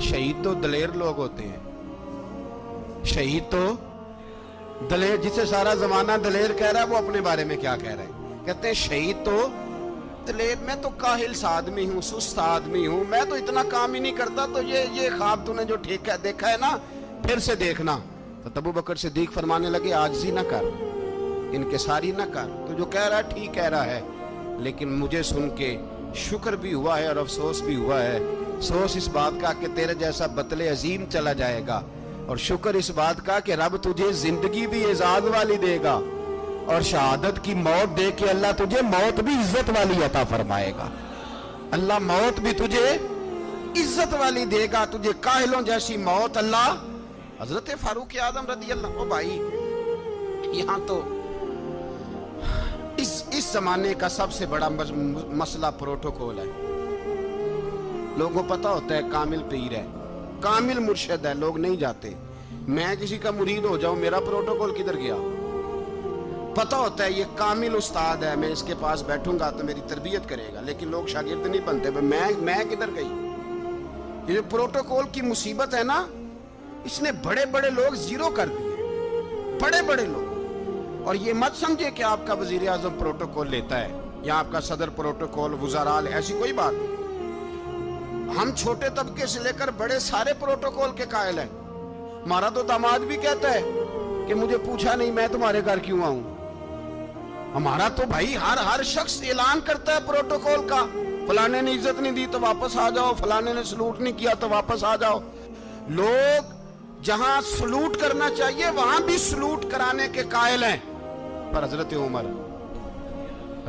شہید تو دلیر لوگ ہوتے ہیں, شہید تو دلیر, جسے سارا زمانہ دلیر کہہ رہا ہے وہ اپنے بارے میں کیا کہہ رہا ہے؟ کہتے ہیں شہید تو دلیر, میں تو کاہل سا آدمی ہوں, سست آدمی ہوں, میں تو اتنا کام ہی نہیں کرتا. تو یہ خواب تو نے جو ٹھیک ہے دیکھا ہے نا, پھر سے دیکھنا. تو ابو بکر صدیق فرمانے لگے عاجزی نہ کر, انکساری نہ کر, تو جو کہہ رہا ہے ٹھیک کہہ رہا ہے, لیکن مجھے سن کے شکر بھی ہوا ہے اور افسوس بھی ہوا ہے. افسوس اس بات کا کہ تیرے جیسا بطل عظیم چلا جائے گا, اور شکر اس بات کا کہ رب تجھے زندگی بھی اعزاز والی دے گا, اور شہادت کی موت دے کے اللہ تجھے موت بھی عزت والی عطا فرمائے گا. اللہ موت بھی تجھے عزت والی دے گا, تجھے کاہلوں جیسی موت اللہ. حضرت فاروق اعظم رضی اللہ عنہ, بھائی یہاں تو اس زمانے کا سب سے بڑا مسئلہ پروٹوکول ہے. لوگوں کو پتا ہوتا ہے کامل پیر ہے, کامل مرشد ہے, لوگ نہیں جاتے. میں کسی کا مرید ہو جاؤں, میرا پروٹوکول کدھر گیا؟ پتا ہوتا ہے یہ کامل استاد ہے, میں اس کے پاس بیٹھوں گا تو میری تربیت کرے گا, لیکن لوگ شاگرد نہیں بنتے. میں کدھر گئی؟ یہ جو پروٹوکول کی مصیبت ہے نا, اس نے بڑے بڑے لوگ زیرو کر دیے, بڑے بڑے لوگ. اور یہ مت سمجھے کہ آپ کا وزیر اعظم پروٹوکول لیتا ہے یا آپ کا صدر پروٹوکول, وزراء, ایسی کوئی بات نہیں. ہم چھوٹے طبقے سے لے کر بڑے سارے پروٹوکول کے قائل ہیں. ہمارا تو داماد بھی کہتا ہے کہ مجھے پوچھا نہیں میں تمہارے گھر کیوں آؤں. ہمارا تو بھائی ہر شخص اعلان کرتا ہے پروٹوکول کا, فلانے نے عزت نہیں دی تو واپس آ جاؤ, فلانے نے سلوٹ نہیں کیا تو واپس آ جاؤ. لوگ جہاں سلوٹ کرنا چاہیے وہاں بھی سلوٹ کرانے کے قائل ہیں. پر حضرت عمر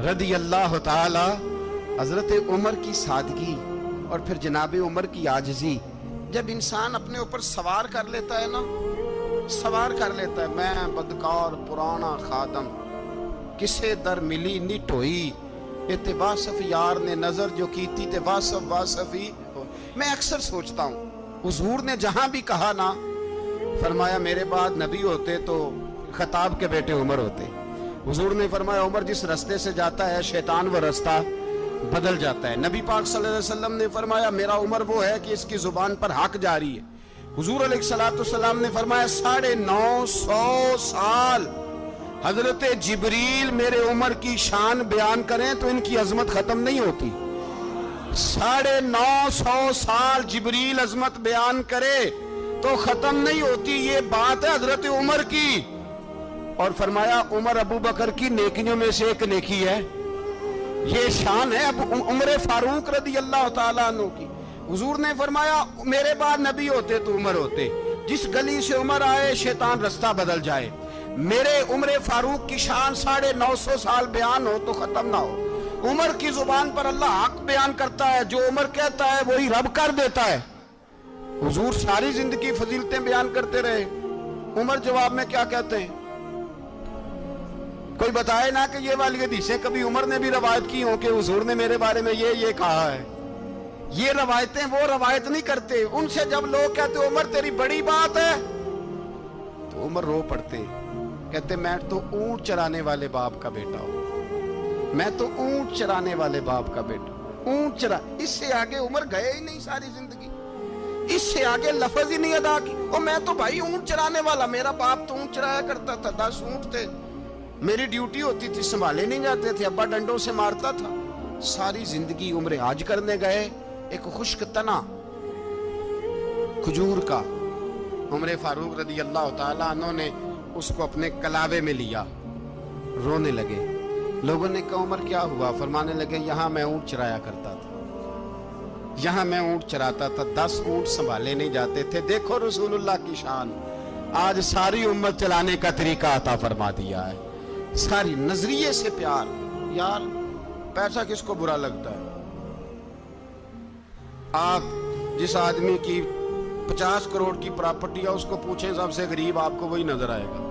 رضی اللہ تعالی, حضرت عمر کی سادگی اور پھر جناب عمر کی عاجزی, جب انسان اپنے اوپر سوار کر لیتا ہے نا, سوار کر لیتا ہے, میں بدکار پرانا خادم, کسے در ملی نی ٹوئی, تے واصف یار نے نظر جو کی تھی تے واصف ہی. میں اکثر سوچتا ہوں حضور نے جہاں بھی کہا نا, فرمایا میرے بعد نبی ہوتے تو خطاب کے بیٹے عمر ہوتے. حضور نے فرمایا عمر جس رستے سے جاتا ہے شیطان وہ رستہ بدل جاتا ہے. نبی پاک صلی اللہ علیہ وسلم نے فرمایا میرا عمر وہ ہے کہ اس کی زبان پر حق جاری ہے. حضور علیہ السلام نے فرمایا 950 سال حضرت جبریل میرے عمر کی شان بیان کریں تو ان کی عظمت ختم نہیں ہوتی. 950 سال جبریل عظمت بیان کرے تو ختم نہیں ہوتی. یہ بات ہے حضرت عمر کی. اور فرمایا عمر ابو بکر کی نیکیوں میں سے ایک نیکی ہے, یہ شان ہے عمر فاروق رضی اللہ تعالیٰ عنہ کی. حضور نے فرمایا میرے بعد نبی ہوتے تو عمر ہوتے, جس گلی سے عمر آئے شیطان رستہ بدل جائے. میرے عمر فاروق کی شان 950 سال بیان ہو تو ختم نہ ہو. عمر کی زبان پر اللہ حق بیان کرتا ہے, جو عمر کہتا ہے وہی رب کر دیتا ہے. حضور ساری زندگی فضیلتیں بیان کرتے رہے, عمر جواب میں کیا کہتے ہیں؟ کوئی بتائے نا کہ یہ والی حدیثیں کبھی عمر نے بھی روایت کی ہوں کہ حضور نے میرے بارے میں یہ کہا ہے. یہ روایتیں وہ روایت نہیں کرتے. ان سے جب لوگ کہتے عمر تیری بڑی بات ہے تو عمر رو پڑتے, کہتے میں تو اونٹ چرانے والے باپ کا بیٹا ہوں, میں تو اونٹ چرانے والے باپ کا بیٹا. اونٹ چرا, اس سے آگے عمر گئے ہی نہیں ساری زندگی, اس سے آگے لفظ ہی نہیں ادا کی. اور میں تو بھائی اونٹ چرانے والا, میرا باپ تو اونٹ چرایا کرتا تھا, 10 اونٹ تھے, میری ڈیوٹی ہوتی تھی, سنبھالے نہیں جاتے تھے, ابا ڈنڈوں سے مارتا تھا. ساری زندگی عمر حج کرنے گئے, ایک خشک تنا کھجور کا عمر فاروق رضی اللہ تعالیٰ عنہ نے اس کو اپنے کلاوے میں لیا, رونے لگے. لوگوں نے کہا عمر کیا ہوا؟ فرمانے لگے یہاں میں اونٹ چرایا کرتا تھا, یہاں میں اونٹ چراتا تھا, 10 اونٹ سنبھالے نہیں جاتے تھے. دیکھو رسول اللہ کی شان, آج ساری امت چلانے کا طریقہ عطا فرما دیا ہے. ساری نظریے سے پیار. یار پیسہ کس کو برا لگتا ہے؟ آپ جس آدمی کی 50 کروڑ کی پراپرٹی ہے اس کو پوچھیں سب سے غریب, آپ کو وہی نظر آئے گا.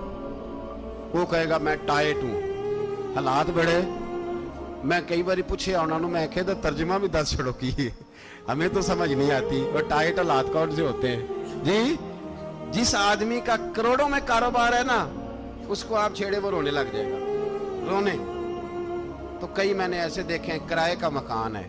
وہ کہے گا میں ٹائٹ ہوں, حالات بڑے. میں کئی باری پوچھے انہوں نے, میں کہتا ترجمہ بھی 10 چھڑوں کی, ہمیں تو سمجھ نہیں آتی اور ٹائٹ حالات کون سے ہوتے ہیں جی. جس آدمی کا کروڑوں میں کاروبار ہے نا, اس کو آپ چھیڑے وہ رونے لگ جائے گا, رونے. تو کئی میں نے ایسے دیکھے کرائے کا مکان ہے,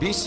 20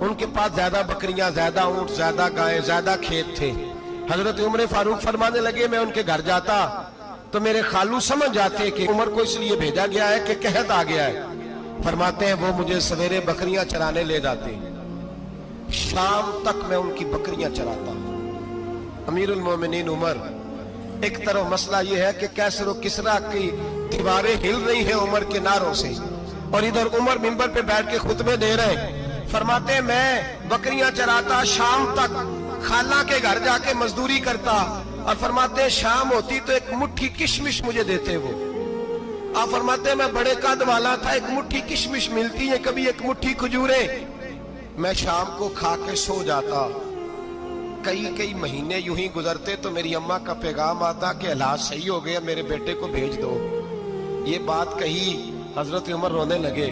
ان کے پاس زیادہ بکریاں، زیادہ اونٹ، زیادہ گائے، زیادہ کھیت تھے۔ حضرت عمر فاروق فرمانے لگے میں ان کے گھر جاتا تو میرے خالو سمجھ جاتے کہ عمر کو اس لیے بھیجا گیا ہے کہ قحط آ گیا ہے۔ فرماتے ہیں وہ مجھے سویرے بکریاں چرانے لے جاتے، شام تک میں ان کی بکریاں چراتا۔ امیر المومنین عمر، ایک طرف مسئلہ یہ ہے کہ کیسر و کسرا کی دیواریں ہل رہی ہیں عمر کے نعروں سے، اور ادھر عمر منبر پہ بیٹھ کے خطبے دے رہے ہیں۔ فرماتے ہیں میں بکریاں چراتا، شام تک خالہ کے گھر جا کے مزدوری کرتا، اور فرماتے ہیں شام ہوتی تو ایک مٹھی کشمش مجھے دیتے وہ۔ آپ فرماتے ہیں میں بڑے قد والا تھا، ایک مٹھی کشمش ملتی ہے، کبھی ایک مٹھی کھجوریں، میں شام کو کھا کے سو جاتا۔ کئی مہینے یوں ہی گزرتے تو میری اماں کا پیغام آتا کہ حالات صحیح ہو گیا، میرے بیٹے کو بھیج دو۔ یہ بات کہی، حضرت عمر رونے لگے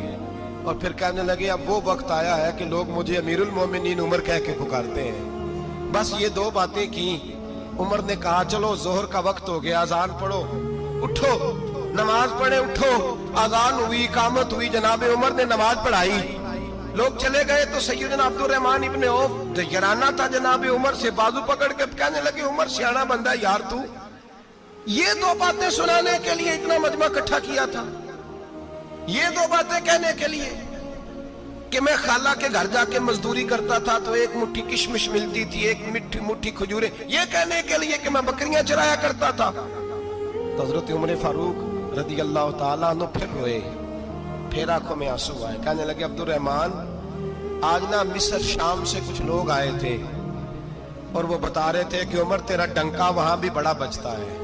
اور پھر کہنے لگے اب وہ وقت آیا ہے کہ لوگ مجھے امیر المومنین عمر کہہ کے پکارتے ہیں۔ بس یہ دو باتیں کی۔ عمر نے کہا چلو ظہر کا وقت ہو گیا، اذان پڑھو، اٹھو نماز پڑھے، اٹھو۔ اذان ہوئی، اقامت ہوئی، جناب عمر نے نماز پڑھائی، لوگ چلے گئے تو سیدنا عبد الرحمن ابن عوف یارانہ تھا جناب عمر سے، بازو پکڑ کے کہنے لگے عمر سیاںا بندہ یار تو یہ دو باتیں سنانے کے لیے اتنا مجمع اکٹھا کیا تھا، یہ دو باتیں کہنے کے لیے کہ میں خالہ کے گھر جا کے مزدوری کرتا تھا تو ایک مٹھی کشمش ملتی تھی، ایک مٹھی کھجوریں، یہ کہنے کے لیے کہ میں بکریاں چرایا کرتا تھا۔ تو حضرت عمر فاروق رضی اللہ تعالیٰ عنہ پھر روئے، پھر آنکھوں میں آنسو آئے، کہنے لگے عبد الرحمن آج نا مصر شام سے کچھ لوگ آئے تھے اور وہ بتا رہے تھے کہ عمر تیرا ڈنکا وہاں بھی بڑا بجتا ہے،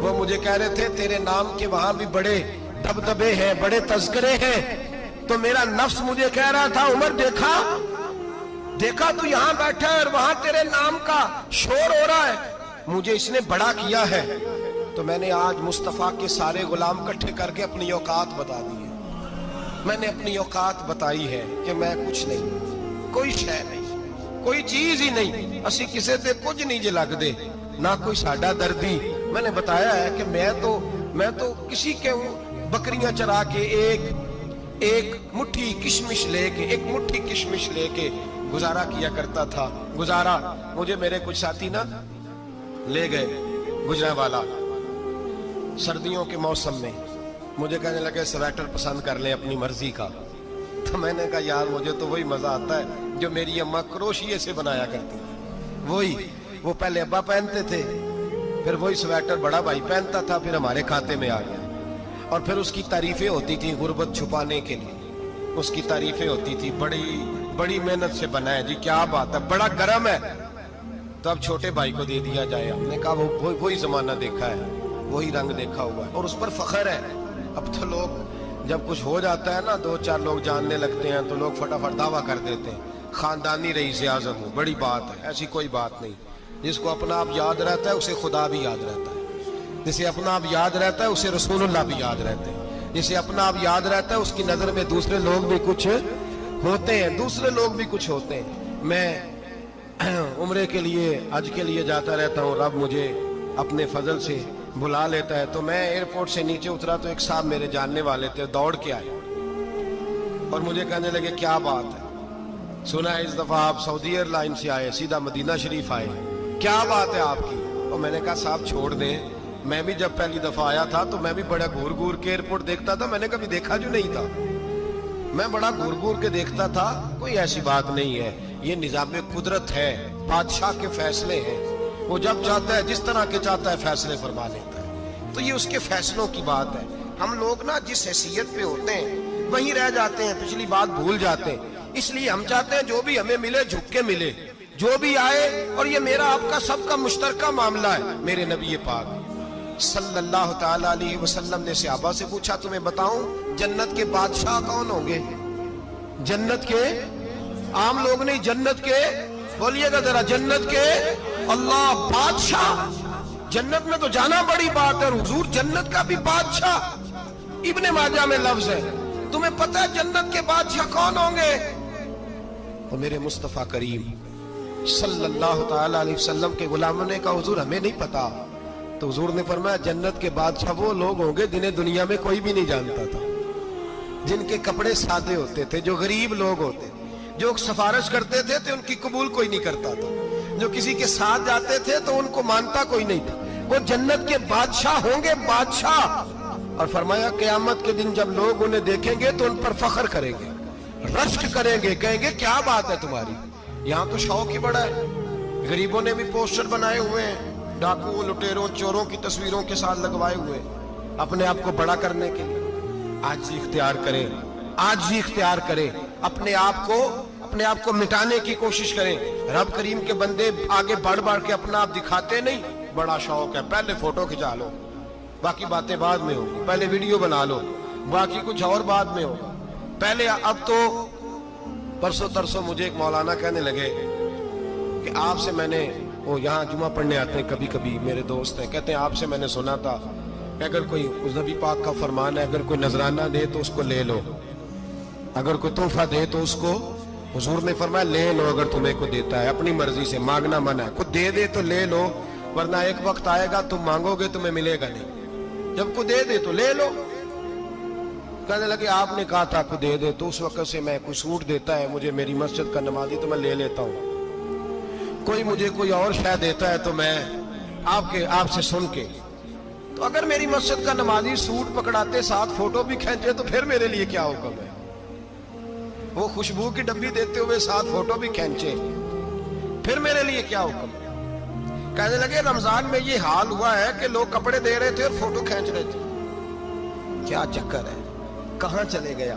وہ مجھے کہہ رہے تھے تیرے نام کے وہاں بھی بڑے دبدبے ہیں، بڑے تذکرے ہیں۔ تو میرا نفس مجھے کہہ رہا تھا عمر دیکھا تو یہاں بیٹھا ہے اور وہاں تیرے نام کا شور ہو رہا ہے، مجھے اس نے بڑا کیا ہے۔ تو میں نے آج مصطفیٰ کے سارے غلام اکٹھے کر کے اپنی اوقات بتا دی ہے، میں نے اپنی اوقات بتائی ہے کہ میں کچھ نہیں، کوئی شے نہیں، کوئی چیز ہی نہیں، اسی کسے تے کچھ نہیں جے لگ دے، نہ کوئی ساڈا دردی۔ میں نے بتایا ہے کہ میں تو کسی کے بکریاں چرا کے ایک مٹھی کشمش لے کے گزارا کیا کرتا تھا۔ گزارا مجھے میرے کچھ ساتھی نا لے گئے گجرانوالہ سردیوں کے موسم میں، مجھے کہنے لگے سویٹر پسند کر لیں اپنی مرضی کا۔ تو میں نے کہا یار مجھے تو وہی مزہ آتا ہے جو میری اماں کروشیے سے بنایا کرتی تھی، وہ پہلے ابا پہنتے تھے، پھر وہی سویٹر بڑا بھائی پہنتا تھا، پھر ہمارے کھاتے میں آ گیا، اور پھر اس کی تعریفیں ہوتی تھی غربت چھپانے کے لیے، اس کی تعریفیں ہوتی تھی بڑی محنت سے بنا ہے جی، کیا بات ہے، بڑا گرم ہے، تو اب چھوٹے بھائی کو دے دیا جائے۔ ہم نے کہا وہی زمانہ دیکھا ہے، وہی رنگ دیکھا ہوا ہے، اور اس پر فخر ہے۔ اب تو لوگ جب کچھ ہو جاتا ہے نا، 2-4 لوگ جاننے لگتے ہیں تو لوگ فٹافٹ دعویٰ کر دیتے ہیں خاندانی رئیس اعظم ہو، بڑی بات ہے، ایسی کوئی بات نہیں۔ جس کو اپنا آپ یاد رہتا ہے اسے خدا بھی یاد رہتا ہے، جسے اپنا آپ یاد رہتا ہے اسے رسول اللہ بھی یاد رہتے ہیں، جسے اپنا آپ یاد رہتا ہے اس کی نظر میں دوسرے لوگ بھی کچھ ہوتے ہیں۔ میں عمرے کے لیے حج کے لیے جاتا رہتا ہوں، رب مجھے اپنے فضل سے بلا لیتا ہے۔ تو میں ایئرپورٹ سے نیچے اترا تو ایک صاحب میرے جاننے والے تھے، دوڑ کے آئے اور مجھے کہنے لگے کیا بات ہے، سنا ہے اس دفعہ آپ سعودی ایئر لائن سے آئے، سیدھا مدینہ شریف آئے، کیا بات ہے آپ کی؟ اور میں نے کہا صاحب چھوڑ دیں، میں بھی جب پہلی دفعہ آیا تھا تو میں بھی بڑا گور کے ایئرپورٹ دیکھتا تھا، میں نے کبھی دیکھا جو نہیں تھا، میں بڑا گور کے دیکھتا تھا، کوئی ایسی بات نہیں ہے، یہ نظام قدرت ہے، بادشاہ کے فیصلے ہیں، وہ جب چاہتا ہے جس طرح کے چاہتا ہے فیصلے فرما لیتا ہے، تو یہ اس کے فیصلوں کی بات ہے۔ ہم لوگ نا جس حیثیت پہ ہوتے ہیں وہیں رہ جاتے ہیں، پچھلی بات بھول جاتے ہیں، اس لیے ہم چاہتے ہیں جو بھی ہمیں ملے جھک کے ملے، جو بھی آئے، اور یہ میرا آپ کا سب کا مشترکہ معاملہ ہے۔ میرے نبی پاک صلی اللہ تعالی علیہ وسلم نے صحابہ سے پوچھا تمہیں بتاؤں جنت کے بادشاہ کون ہوں گے؟ جنت کے عام لوگ نہیں، جنت کے، بولیے گا ذرا، جنت کے اللہ بادشاہ، جنت میں تو جانا بڑی بات ہے، حضور جنت کا بھی بادشاہ، ابن ماجہ میں لفظ ہے، تمہیں پتہ ہے جنت کے بادشاہ کون ہوں گے؟ تو میرے مصطفیٰ کریم صلی اللہ تعالی علیہ وسلم کے غلاموں نے کہا حضور ہمیں نہیں پتا۔ تو حضور نے فرمایا جنت کے بادشاہ وہ لوگ ہوں گے جنہیں دنیا میں کوئی بھی نہیں جانتا تھا، جن کے کپڑے سادے ہوتے تھے، جو غریب لوگ ہوتے، جو سفارش کرتے تھے تو ان کی قبول کوئی نہیں کرتا تھا، جو کسی کے ساتھ جاتے تھے تو ان کو مانتا کوئی نہیں تھا۔ وہ جنت کے بادشاہ ہوں گے، بادشاہ۔ اور فرمایا قیامت کے دن جب لوگ انہیں دیکھیں گے تو ان پر فخر کریں گے، رشک کریں گے، کہیں گے کیا بات ہے تمہاری، یہاں تو شوق ہی بڑا ہے۔ غریبوں نے بھی پوسٹر بنائے ہوئے ہیں، ڈاکوؤں، لٹیروں، چوروں کی تصویروں کے ساتھ لگوائے ہوئے، اپنے آپ کو بڑا کرنے کے لیے۔ عاجزی اختیار کریں، عاجزی اختیار کریں، اپنے آپ کو مٹانے کی کوشش کریں۔ رب کریم کے بندے آگے بڑھ کے اپنا آپ دکھاتے نہیں، بڑا شوق ہے، پہلے فوٹو کھچا لو، باقی باتیں بعد میں ہوگی، پہلے ویڈیو بنا لو، باقی کچھ اور بعد میں ہوگا پہلے۔ اب تو پرسوں ترسوں مجھے ایک مولانا کہنے لگے کہ آپ سے میں نے، وہ یہاں جمعہ پڑھنے آتے ہیں کبھی کبھی، میرے دوست ہیں، کہتے ہیں آپ سے میں نے سنا تھا کہ اگر کوئی نبی پاک کا فرمان ہے، اگر کوئی نذرانہ دے تو اس کو لے لو، اگر کوئی تحفہ دے تو اس کو، حضور نے فرمایا لے لو، اگر تمہیں کو دیتا ہے اپنی مرضی سے، مانگنا منع ہے، کوئی دے دے تو لے لو، ورنہ ایک وقت آئے گا تم مانگو گے تمہیں ملے گا نہیں، جب کوئی دے دے تو لے لو۔ کہنے لگے آپ نے کہا تھا کوئی دے دے، تو اس وقت سے میں، کوئی سوٹ دیتا ہے مجھے میری مسجد کا نمازی تو میں لے لیتا ہوں، کوئی مجھے کوئی اور شے دیتا ہے تو میں آپ سے سن کے، تو اگر میری مسجد کا نمازی سوٹ پکڑاتے ساتھ فوٹو بھی کھینچے تو پھر میرے لیے کیا حکم ہے، وہ خوشبو کی ڈبی دیتے ہوئے ساتھ فوٹو بھی کھینچے پھر میرے لیے کیا حکم ہے۔ کہنے لگے رمضان میں یہ حال ہوا ہے کہ لوگ کپڑے دے رہے تھے اور فوٹو کھینچ رہے تھے، کیا چکر ہے، کہاں چلے گیا؟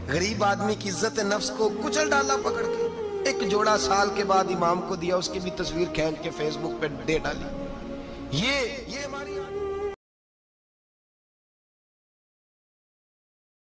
غریب آدمی کی عزت نفس کو کچل ڈالا پکڑ کے، ایک جوڑا سال کے بعد امام کو دیا، اس کی بھی تصویر کھینچ کے فیس بک پہ دے ڈالی۔ یہ